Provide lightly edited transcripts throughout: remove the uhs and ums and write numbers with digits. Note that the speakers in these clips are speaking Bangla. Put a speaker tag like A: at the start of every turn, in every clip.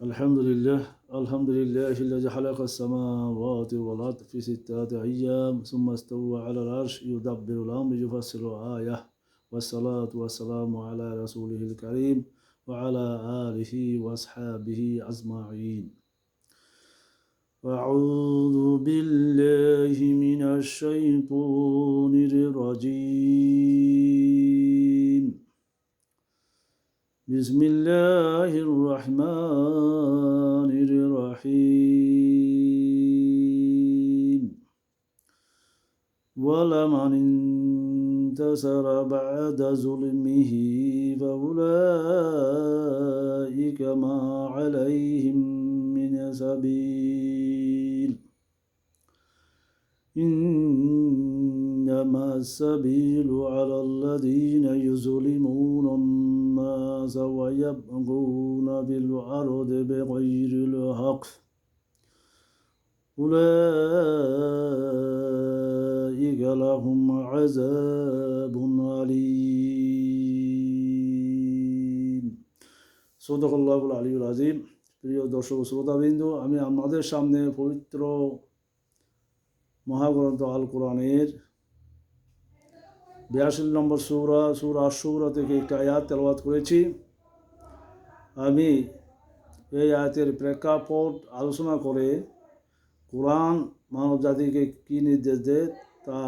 A: الحمد لله الحمد لله الذي خلق السماوات والأرض في 6 أيام ثم استوى على العرش يدبر الأمر يفصل الآية والصلاة والسلام على رسوله الكريم وعلى آله وأصحابه أجمعين. أعوذ بالله من الشيطان الرجيم. بسم الله الرحمن الرحيم. ولمن انتصر بعد ظلمه فأولئك ما عليهم من سبيل إنما السبيل على الذين يظلمون الناس ويبغون بالأرض بغير الحق أولئك لهم عذاب أليم. সদকাল্লাহুল আলিয়্যুল আযীম। প্রিয় দর্শক শ্রোতাবৃন্দ, আমি আপনাদের সামনে পবিত্র মহাগ্রন্থ আল কোরআনের 82 নম্বর সূরা আশ-শুরা থেকে একটা আয়াত তেলাওয়াত করেছি। আমি এই আয়াতের প্রেক্ষাপট আলোচনা করে কোরআন মানব জাতিকে কী নির্দেশ দেয় তা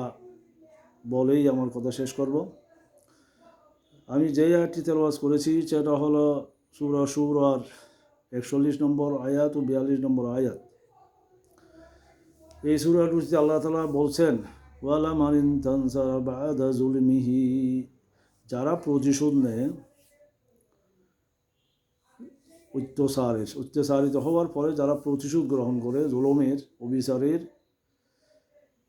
A: বলেই আমার কথা শেষ করব। আমি যে আয়াতটি তেলাওয়াত করেছি সেটা হলো সূরা আশ-শুরার 41 নম্বর আয়াত ও 42 নম্বর আয়াত। এই সূরাটিতে আল্লাহ তাআলা বলছেন, ওয়ালামান ইনতাসারা বা'দা যুলমিহি, যারা প্রতিশোধ নেয় অত্যাচারিত হওয়ার পরে যারা প্রতিশোধ গ্রহণ করে জুলুমের, অবিচারের,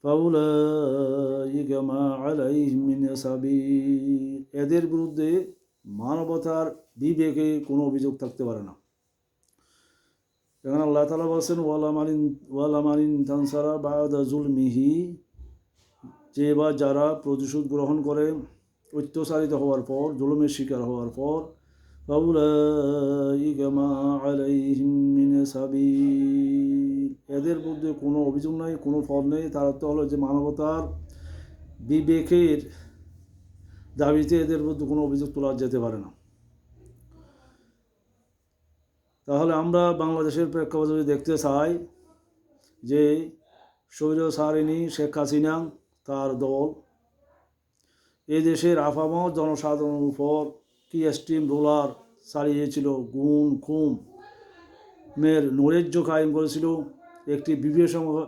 A: ফাউলাইকা মা আলাইহিম মিন সাবিল, এদের বিরুদ্ধে মানবতার বিবেকে কোনো অভিযোগ থাকতে পারে না। এখানে আল্লাহ তাআলা বলছেন ওয়ালামান ইনতাসারা বা'দা যুলমিহি, যে বা যারা প্রতিশোধ গ্রহণ করে অত্যাচারিত হওয়ার পর, জুলুমের শিকার হওয়ার পর, ফাউলাইকা মা আলাইহিম মিন সাবিল, এদের মধ্যে কোনো অভিযোগ নাই, কোনো ফল নেই। তার অর্থ হলো যে মানবতার বিবেকের দাবিতে এদের মধ্যে কোনো অভিযোগ তোলা যেতে পারে না। তাহলে আমরা বাংলাদেশের প্রেক্ষাপট যদি দেখতে চাই যে স্বৈরচারিণী শেখ হাসিনা তার দল এই দেশের আপামর জনসাধারণের উপর কি স্টিম রোলার চালিয়েছিল, গুম খুমের নৈরাজ্য কায়েম করেছিল, একটি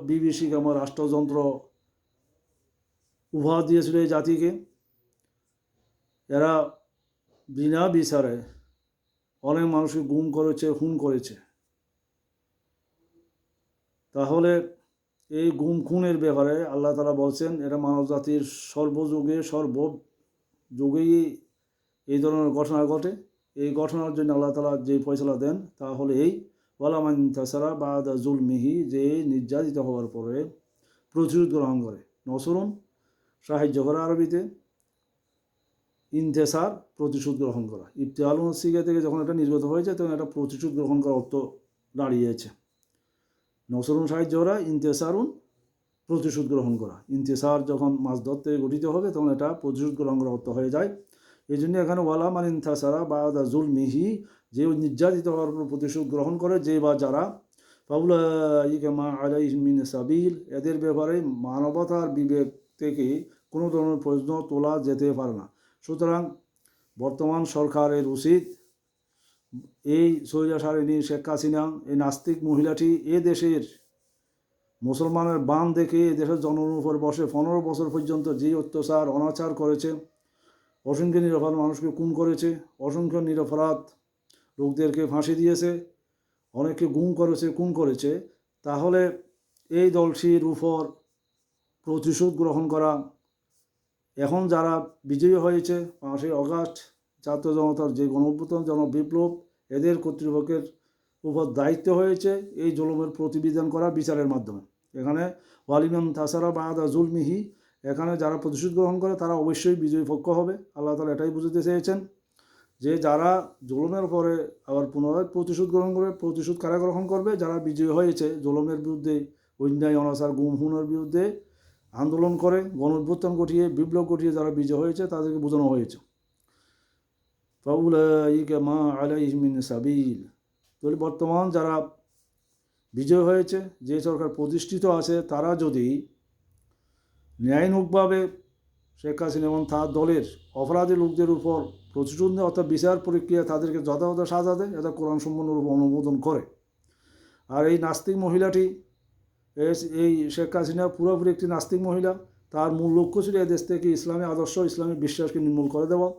A: বিভীষিকাময় রাষ্ট্রযন্ত্র উপহার দিয়েছিল এই জাতিকে। এরা বিনা বিচারে অনেক মানুষকে গুম করেছে, খুন করেছে। তাহলে এই গুম খুনের ব্যাপারে আল্লাহ তাআলা বলছেন এরা মানব জাতির সর্বযুগেই এই ধরনের ঘটনা ঘটে। এই ঘটনার জন্য আল্লাহ তাআলা যে ফয়সালা দেন তা হলো এই, ওয়ালামান ইনতাসারা বা'দা যুলমিহি, যে নির্যাতিত হওয়ার পরে প্রতিশোধ গ্রহণ করে। নসরুন সাহায্য করা, আরবিতে ইনতেসার প্রতিশোধ গ্রহণ করা। ইবতিআলুন সিগা থেকে যখন এটা নির্গত হয়েছে তখন এটা প্রতিশোধ গ্রহণ করার অর্থ দাঁড়িয়েছে। নসরুন সাহায্য করা, ইনতেসারুন প্রতিশোধ গ্রহণ করা। ইনতেসার যখন মাছ ধরতে গঠিত হবে তখন এটা প্রতিশোধ গ্রহণ করার অর্থ হয়ে যায়। এই জন্য এখানে ওয়ালামান ইনতাসারা বা'দা যুলমিহি, যে নির্যাতিত হওয়ার উপর প্রতিশোধ গ্রহণ করে যে বা যারা, ফাউলাইকা মা আলাইহিম মিন সাবিল, এদের ব্যাপারে মানবতার বিবেক থেকে কোনো ধরনের প্রশ্ন তোলা যেতে পারে না। সুতরাং বর্তমান সরকারের উচিত এই স্বৈরচারিণী শেখ হাসিনা, এই নাস্তিক মহিলাটি এ দেশের মুসলমানের বান দেখে এ দেশের জনগণের উপর বসে 15 বছর পর্যন্ত যে অত্যাচার অনাচার করেছে, অসংখ্য নিরপরাধ মানুষকে খুন করেছে, অসংখ্য নিরপরাধ লোকদেরকে ফাঁসি দিয়েছে, অনেককে গুম করেছে, খুন করেছে। তাহলে এই দলটির উপর প্রতিশোধ গ্রহণ করা, এখন যারা বিজয়ী হয়েছে 5ই আগস্ট ছাত্র জনতার যে গণঅভ্যুত্থান, জনবিপ্লব, এদের কর্তৃপক্ষের উপর দায়িত্ব হয়েছে এই জুলুমের প্রতিবিধান করা বিচারের মাধ্যমে। এখানে ওয়ালিমান তাসারা বা'দা যুলমিহি, এখানে যারা প্রতিশোধ গ্রহণ করে তারা অবশ্যই বিজয়ী পক্ষ হবে। আল্লাহ তাআলা এটাই বুঝাতে চেয়েছেন। যে যারা জুলুমের পরে আবার পুনরায় প্রতিশোধ গ্রহণ করবে, প্রতিশোধ কারা গ্রহণ করবে? যারা বিজয়ী হয়েছে জুলুমের বিরুদ্ধে, অন্যায় অনাচার গুম খুনের বিরুদ্ধে আন্দোলন করে, গণঅভ্যুত্থান ঘটিয়ে, বিপ্লব ঘটিয়ে যারা বিজয় হয়েছে তাদেরকে বোঝানো হয়েছে ফাউলাইকা মা আলাইহিম মিন সাবিল। তাহলে বর্তমান যারা বিজয় হয়েছে, যে সরকার প্রতিষ্ঠিত আছে, তারা যদি ন্যায়ানুগভাবে শেখ হাসিনা এবং তার দলের অপরাধী লোকদের উপর প্রতিশোধ নেয়, অর্থাৎ বিচার প্রক্রিয়া তাদেরকে যথাযথ সাজা দেয়, এটা কোরআন সম্পূর্ণরূপে অনুমোদন করে। আর এই নাস্তিক মহিলাটি, এই শেখ হাসিনা পুরোপুরি একটি নাস্তিক মহিলা। তার মূল লক্ষ্য ছিল এদেশ থেকে ইসলামী আদর্শ, ইসলামী বিশ্বাসকে নির্মূল করে দেওয়া।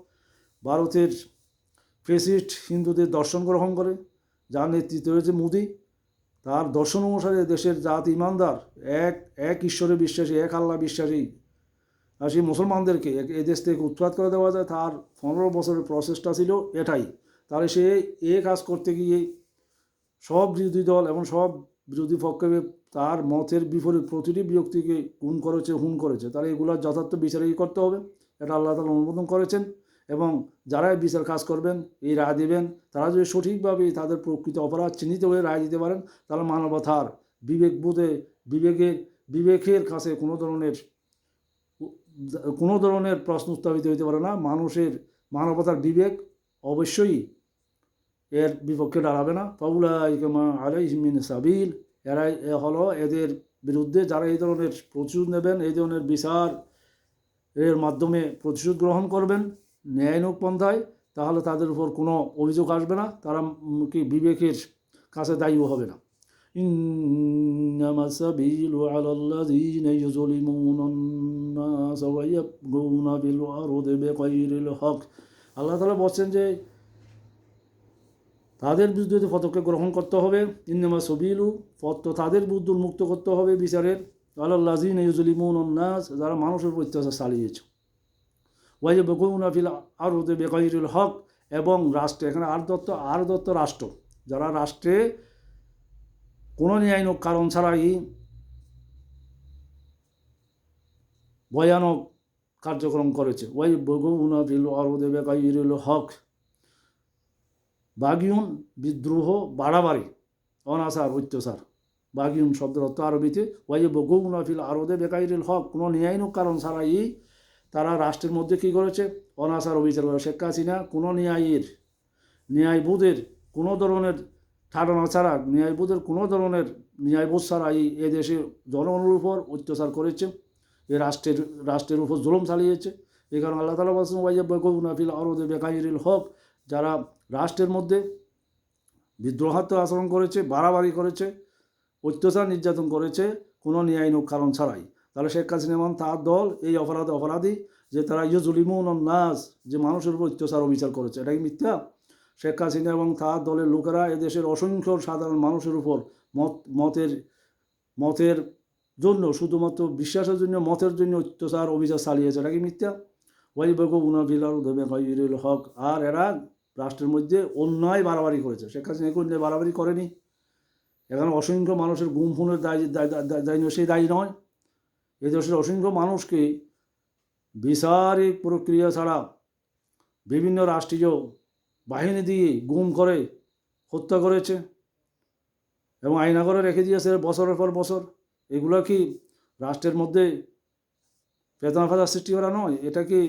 A: ভারতের ফেসিস্ট হিন্দুদের দর্শন গ্রহণ করে, যার নেতৃত্বে রয়েছে মোদি। তার দর্শন অনুসারে দেশের জাত ইমানদার, এক ঈশ্বরে বিশ্বাসী, এক আল্লাহ বিশ্বাসী আর সেই মুসলমানদেরকে এদেশ থেকে উৎখাত করে দেওয়া যায়। তার 15 বছরের প্রসেসটা ছিল এটাই। তাহলে সে কাজ করতে গিয়ে সব বিরোধী দল এবং সব বিরোধী পক্ষে তার মতের বিপরীত প্রতিটি ব্যক্তিকে খুন করেছে। তাহলে এগুলোর যথার্থ বিচারই করতে হবে, এটা আল্লাহ তাআলা অনুমোদন করেছেন। এবং যারা বিচার কাজ করবেন, এই রায় দেবেন, তারা যদি সঠিকভাবে তাদের প্রকৃত অপরাধ চিহ্নিত হয়ে রায় দিতে পারেন, তাহলে মানবতার বিবেকের কাছে কোনো ধরনের প্রশ্ন উত্থাপিত হইতে পারে না। মানবতার বিবেক অবশ্যই এর বিপক্ষে দাঁড়াবে না। ফাউলাইকা মা আলাইহিম মিন সাবিল। এরাই হলো এদের বিরুদ্ধে যারা এই ধরনের প্রতিশোধ নেবেন, এই ধরনের বিচার এর মাধ্যমে প্রতিশোধ গ্রহণ করবেন ন্যায়ানুগ পন্থায়, তাহলে তাদের উপর কোনো অভিযোগ আসবে না, তারা কি বিবেকের কাছে দায়ীও হবে না। ইন্নামা সাবিলু আলাল্লাযীনা ইউযলিমুনান নাস ওয়া ইয়াবগুনা বিল আরদি বিগাইরিল হক। আল্লাহ তাআলা বলছেন যে তাদের বিরুদ্ধে পদক্ষেপ গ্রহণ করতে হবে। ইন্নামা সাবিলু, পথ তাদের বিরুদ্ধে উন্মুক্ত করতে হবে বিচারের, আলাল্লাযীনা ইউযলিমুনান নাস, যারা মানুষের উপর অত্যাচার চালিয়েছে, ওয়া ইয়াবগুনা ফিল আরদি বিগাইরিল হক, এবং রাষ্ট্রে, এখানে আরদত্ত রাষ্ট্র, যারা রাষ্ট্রে কোনো ন্যায়ানুগ কারণ ছাড়াই ভয়ানক কার্যক্রম করেছে। ওয়াইবগুনা ফিল আরদি বিগাইরিল হক, বাগিউন বিদ্রোহ, বাড়াবাড়ি, অনাচার, অত্যাচার। বাগিউন শব্দের অর্থ আরবিতে ওয়াইবগুনা ফিল আরদি বিগাইরিল হক, কোনো ন্যায়ানুগ কারণ ছাড়াই তারা রাষ্ট্রের মধ্যে কী করেছে? অনাচার, অবিচার করে। শেখ হাসিনা কোনো ন্যায়বোধের কোনো ধরনের ধারণা ছাড়া, ন্যায়বোধ ছাড়াই এদেশে জনগণের উপর অত্যাচার করেছে, এ রাষ্ট্রের উপর জুলুম চালিয়েছে। এই কারণে আল্লাহ তাআলা বলছেন ওয়াইবগুনা ফিল আরদি বিগাইরিল হক, যারা রাষ্ট্রের মধ্যে বিদ্রোহাত্মক আচরণ করেছে, বাড়াবাড়ি করেছে, অত্যাচার নির্যাতন করেছে কোনো ন্যায়ানুগ কারণ ছাড়াই, তাহলে শেখ হাসিনা এবং তার দল এই অপরাধী, যে তারা ইউযলিমুনান নাস, যে মানুষের উপর অত্যাচার অবিচার করেছে, এটা কি মিথ্যা? শেখ হাসিনা এবং তার দলের লোকেরা এদেশের অসংখ্য সাধারণ মানুষের উপর মতের জন্য, শুধুমাত্র বিশ্বাসের জন্য, মতের জন্য অত্যাচার অবিচার চালিয়েছে, এটা কি মিথ্যা? ওয়াইবগুনা ফিল আরদি বিগাইরিল হক, আর এরা রাষ্ট্রের মধ্যে অন্যায় বাড়াবাড়ি করেছে। শেখ হাসিনা কি অন্যায় বাড়াবাড়ি করেনি? এখানে অসংখ্য মানুষের গুম খুনের দায়ী সেই দায়ী নয়। এদেশের অসংখ্য মানুষকে বিচারিক প্রক্রিয়া ছাড়া বিভিন্ন রাষ্ট্রীয় বাহিনী দিয়ে গুম করে হত্যা করেছে এবং আয়না করে রেখে দিয়েছে বছরের পর বছর। এগুলো কি রাষ্ট্রের মধ্যে বেদনা ফাঁদা সৃষ্টি করা নয়? এটা কি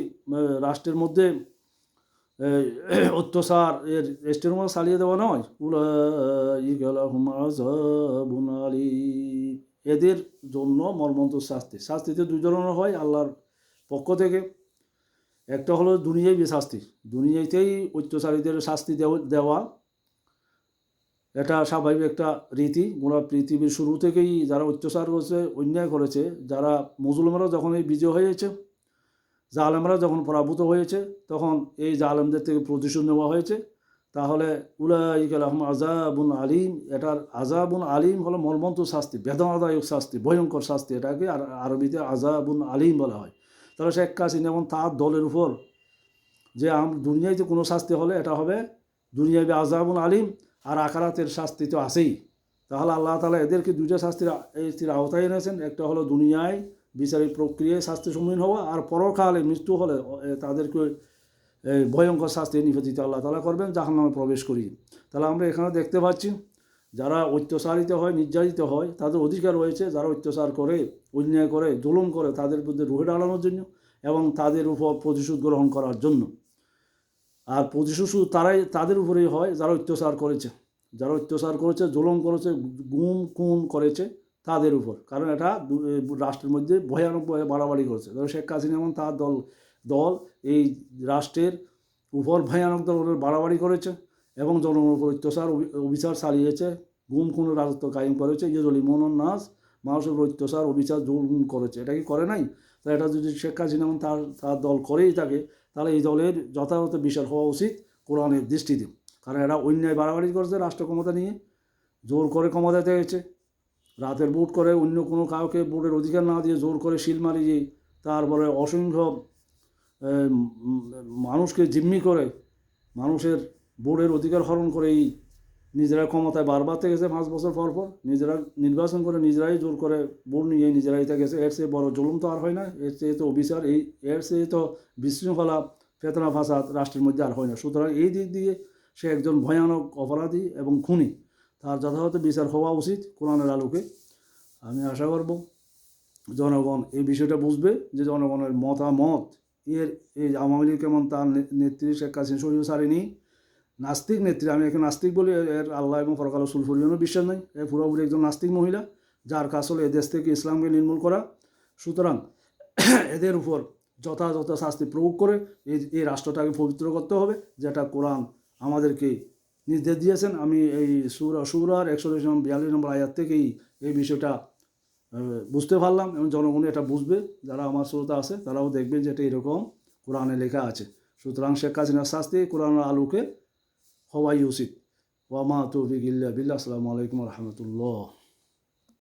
A: রাষ্ট্রের মধ্যে অত্যাচার রাষ্ট্রের মধ্যে চালিয়ে দেওয়া নয়? উলাইকা লাহুম আযাবুন আলীম, এদের জন্য মর্মন্তুদ শাস্তিতে দুই ধরনের হয় আল্লাহর পক্ষ থেকে। একটা হলো দুনিয়ায় শাস্তি, দুনিয়াতেই অত্যাচারীদের শাস্তি দেওয়া, এটা স্বাভাবিক একটা রীতি। গোটা পৃথিবীর শুরু থেকেই যারা অত্যাচার করেছে, অন্যায় করেছে, যারা মুসলমানরা যখন এই বিজয় হয়েছে, জালেমরা যখন পরাভূত হয়েছে, তখন এই জালেমদের থেকে প্রতিশোধ নেওয়া হয়েছে। তাহলে উলাইকা লাহুম আযাবুন আলীম, এটার আযাবুন আলীম হলো মর্মন্তুদ শাস্তি, বেদনাদায়ক শাস্তি, ভয়ঙ্কর শাস্তি, এটাকে আরবিতে আযাবুন আলীম বলা হয়। তাহলে শেখ হাসিনা এবং তার দলের উপর যে দুনিয়াতে কোনো শাস্তি হলে এটা হবে দুনিয়াবি আযাবুন আলীম, আর আখিরাতের শাস্তি তো আছেই। তাহলে আল্লাহ তাআলা এদেরকে দুইটা শাস্তির আওতায় এনেছেন। একটা হলো দুনিয়ায় বিচারিক প্রক্রিয়ায় শাস্তি সম্মুখীন হওয়া, আর পরকালে মৃত্যু হলে তাদেরকে এই ভয়ঙ্কর শাস্তি নিবেদিত আল্লাহ তাআলা করবেন, জাহান্নামে প্রবেশ করিয়ে। তাহলে আমরা এখানে দেখতে পাচ্ছি যারা অত্যাচারিত হয়, নির্যাতিত হয়, তাদের অধিকার রয়েছে যারা অত্যাচার করে, অন্যায় করে, জুলুম করে তাদের বিরুদ্ধে রুখে দাঁড়ানোর জন্য এবং তাদের উপর প্রতিশোধ গ্রহণ করার জন্য। আর প্রতিশোধ শুধু তাদের উপরেই হয় যারা অত্যাচার করেছে, জুলুম করেছে, গুম খুন করেছে তাদের উপর। কারণ এটা রাষ্ট্রের মধ্যে ভয়ানকভাবে বাড়াবাড়ি করেছে। ধরো শেখ হাসিনা এবং তার দল এই রাষ্ট্রের উপর ভয়ানক ধরনের বাড়াবাড়ি করেছে এবং জনগণের উপর অত্যাচার অবিচার চালিয়েছে, গুম খুনের রাজত্ব কায়েম করেছে, ইয়েজলিমুন নাস, মানুষের উপর অত্যাচার অবিচার জুলুম করেছে। এটা কি করে নাই? তো এটা যদি শেখ হাসিনা এবং তার দল করেই থাকে, তাহলে এই দলের যথাযথ বিচার হওয়া উচিত কোরআনের দৃষ্টিতে। কারণ এরা অন্যায় বাড়াবাড়ি করেছে, রাষ্ট্র ক্ষমতা নিয়ে জোর করে ক্ষমতাতে গেছে, রাতের বুট করে অন্য কোনো কাউকে ভোটের অধিকার না দিয়ে জোর করে শিল মারিয়ে, তারপরে অসংখ্য মানুষকে জিম্মি করে, মানুষের ভোটের অধিকার হরণ করেই নিজেরা ক্ষমতায় বারবার থেকেছে। 5 বছর পর পর নিজেরা নির্বাচন করে, নিজেরাই জোর করে ভোট নিয়ে নিজেরাই থেকেছে। এর চেয়ে বড় জুলুম তো আর হয় না, এর চেয়ে তো অবিচার, এর চেয়ে তো বিশৃঙ্খলা, ফেতনা ফাসাদ রাষ্ট্রের মধ্যে আর হয় না। সুতরাং এই দিক দিয়ে সে একজন ভয়ানক অপরাধী এবং খুনি, তার যথাযথ বিচার হওয়া উচিত কোরআনের আলোকে। আমি আশা করব জনগণ এই বিষয়টা বুঝবে যে জনগণের মতামত এই আওয়ামী লীগ কেমন তার নেত্রী শেখ হাসিনা সরিয়ে ছাড়েনি। নাস্তিক নেত্রী, আমি একে নাস্তিক বলি, এর আল্লাহ এবং পরকাল রাসূল পরিজনও বিশ্বাস নেই, এর পুরোপুরি একজন নাস্তিক মহিলা যার কাজ হলো এদেশ থেকে ইসলামকে নির্মূল করা। সুতরাং এদের উপর যথাযথ শাস্তি প্রয়োগ করে এই রাষ্ট্রটাকে পবিত্র করতে হবে, যেটা কোরআন আমাদেরকে নির্দেশ দিয়েছেন। আমি এই সূরার 142 নম্বর আয়াত থেকেই এই বিষয়টা বুঝতে পারলাম এবং জনগণ এটা বুঝবে, যারা আমার শ্রোতা আছে তারাও দেখবেন যে এটা এরকম কোরআনে লেখা আছে। সুতরাং শেখ হাসিনার শাস্তি কোরআনের আলোকে হওয়াই উচিত। ওয়া মা তৌফিক ইল্লা বিল্লাহ। আসসালামু আলাইকুম ওয়া রাহমাতুল্লাহ।